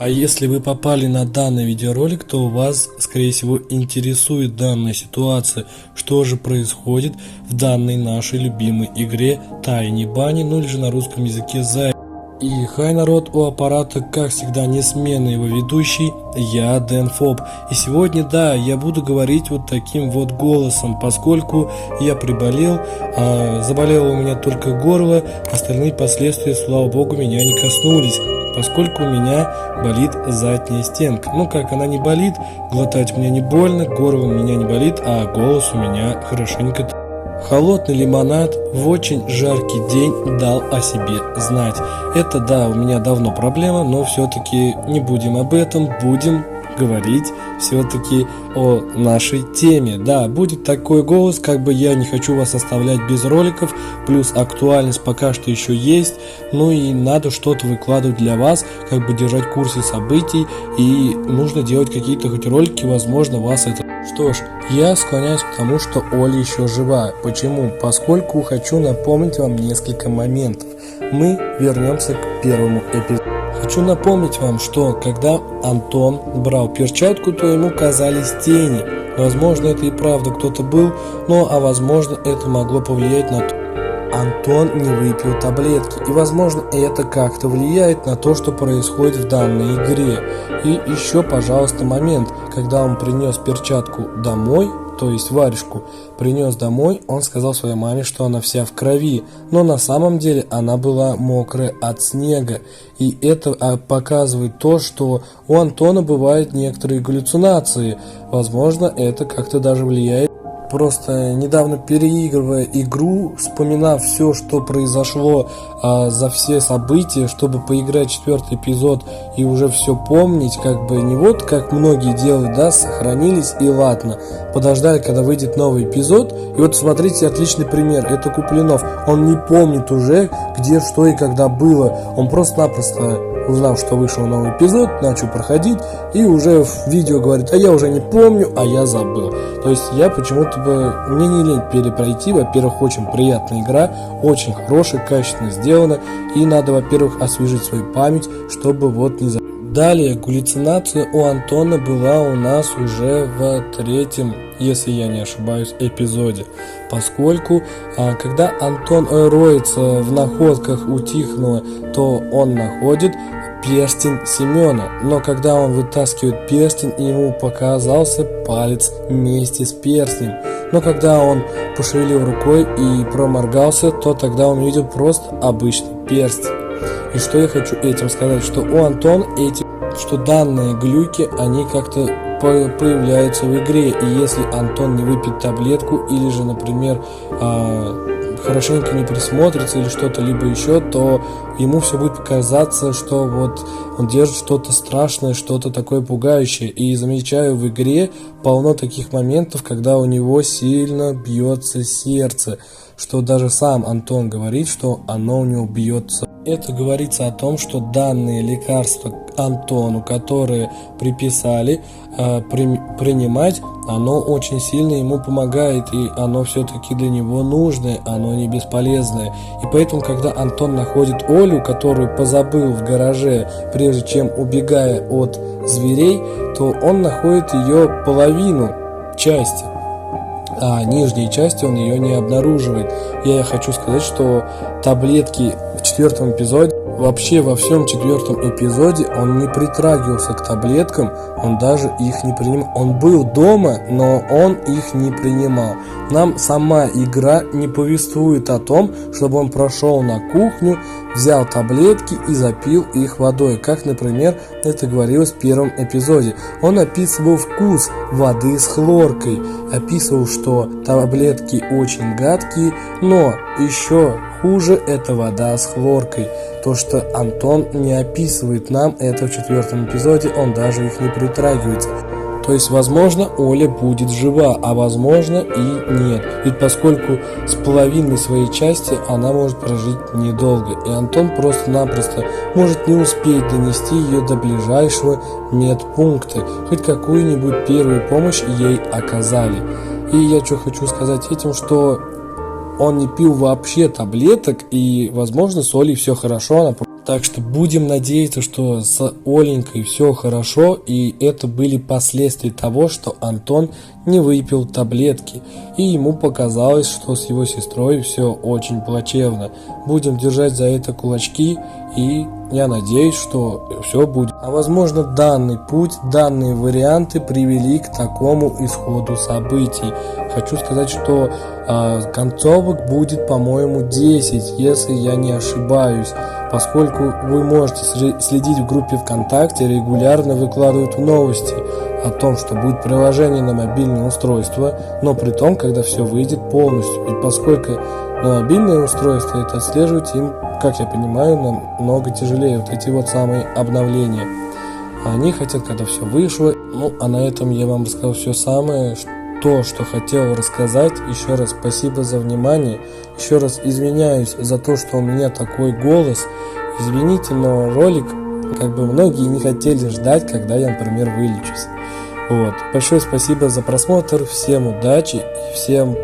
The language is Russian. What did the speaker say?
А если вы попали на данный видеоролик, то вас, скорее всего, интересует данная ситуация, что же происходит в данной нашей любимой игре Tiny Bunny, ну или же на русском языке Зай. И хай, народ, у аппарата, как всегда, несменный его ведущий, я Дэнфоб. И сегодня, да, я буду говорить вот таким вот голосом, поскольку я приболел, заболело у меня только горло, остальные последствия, слава богу, меня не коснулись, поскольку у меня болит задняя стенка. Ну как, она не болит, глотать мне не больно, горло у меня не болит, а голос у меня хорошенько. Холодный лимонад в очень жаркий день дал о себе знать. Это, да, у меня давно проблема, но все-таки не будем об этом, будем говорить все-таки о нашей теме. Да, будет такой голос, как бы я не хочу вас оставлять без роликов, плюс актуальность пока что еще есть, ну и надо что-то выкладывать для вас, как бы держать в курсе событий, и нужно делать какие-то хоть ролики, возможно, вас это... Что ж, я склоняюсь к тому, что Оля еще жива. Почему? Поскольку хочу напомнить вам несколько моментов. Мы вернемся к первому эпизоду. Хочу напомнить вам, что когда Антон брал перчатку, то ему казались тени. Возможно, это и правда кто-то был, но а возможно, это могло повлиять на то, Антон не выпил таблетки, и возможно это как-то влияет на то, что происходит в данной игре. И еще, пожалуйста, момент, когда он принес перчатку домой, то есть варежку, принес домой, он сказал своей маме, что она вся в крови, но на самом деле она была мокрая от снега. И это показывает то, что у Антона бывают некоторые галлюцинации. Возможно, это как-то даже влияет. Просто недавно переигрывая игру, вспоминав все, что произошло за все события, чтобы поиграть четвертый эпизод и уже все помнить, как бы не вот как многие делают, да, сохранились и ладно, подождали, когда выйдет новый эпизод. И вот смотрите, отличный пример, это Куплинов, он не помнит уже, где, что и когда было, он просто-напросто, узнав, что вышел новый эпизод, начал проходить и уже в видео говорит: а я уже не помню, а я забыл. То есть я почему-то мне не лень перепройти. Во-первых, очень приятная игра, очень хорошая, качественно сделана, и надо, во-первых, освежить свою память, чтобы вот не забыть. Далее, галлюцинация у Антона была у нас уже в третьем, если я не ошибаюсь, эпизоде, поскольку когда Антон роется в находках у Тихонова, то он находит перстень Семена, но когда он вытаскивает перстень, ему показался палец вместе с перстнем. Но когда он пошевелил рукой и проморгался, то тогда он увидел просто обычный перстень. И что я хочу этим сказать, что у Антона что данные глюки, они как-то появляются в игре, и если Антон не выпьет таблетку или же, например, хорошенько не присмотрится или что-то либо еще, то ему все будет казаться, что вот он держит что-то страшное, что-то такое пугающее. И замечаю в игре полно таких моментов, когда у него сильно бьется сердце, что даже сам Антон говорит, что оно у него бьется. Это говорится о том, что данные лекарства Антону, которые приписали принимать, оно очень сильно ему помогает, и оно все-таки для него нужное, оно не бесполезное. И поэтому, когда Антон находит Олю, которую позабыл в гараже, прежде чем убегая от зверей, то он находит ее половину части, а нижней части он ее не обнаруживает. Я хочу сказать, что таблетки в четвертом эпизоде, вообще во всем четвертом эпизоде, он не притрагивался к таблеткам, он даже их не принимал. Он был дома, но он их не принимал. Нам сама игра не повествует о том, чтобы он прошел на кухню, взял таблетки и запил их водой, как, например, это говорилось в первом эпизоде. Он описывал вкус воды с хлоркой, описывал, что таблетки очень гадкие, но еще хуже это вода с хлоркой. То, что Антон не описывает нам это в четвертом эпизоде, он даже их не притрагивается. То есть, возможно, Оля будет жива, а возможно и нет. Ведь поскольку с половиной своей части она может прожить недолго. И Антон просто-напросто может не успеть донести ее до ближайшего медпункта. Хоть какую-нибудь первую помощь ей оказали. И я что хочу сказать этим, что он не пил вообще таблеток, и, возможно, с Олей все хорошо, она Так что будем надеяться, что с Оленькой все хорошо, и это были последствия того, что Антон не выпил таблетки, и ему показалось, что с его сестрой все очень плачевно. Будем держать за это кулачки, и я надеюсь, что все будет. А возможно, данный путь, данные варианты привели к такому исходу событий. Хочу сказать, что концовок будет, по-моему, 10, если я не ошибаюсь, поскольку вы можете следить в группе ВКонтакте, регулярно выкладывают новости о том, что будет приложение на мобильное устройство, но при том, когда все выйдет полностью. Ведь поскольку на мобильное устройство это отслеживать им, как я понимаю, намного тяжелее, вот эти вот самые обновления. Они хотят, когда все вышло. Ну, а на этом я вам рассказал все самое, то, что хотел рассказать. Еще раз спасибо за внимание. Еще раз извиняюсь за то, что у меня такой голос. Извините, но ролик, многие не хотели ждать, когда я, например, вылечусь. Вот. Большое спасибо за просмотр. Всем удачи и всем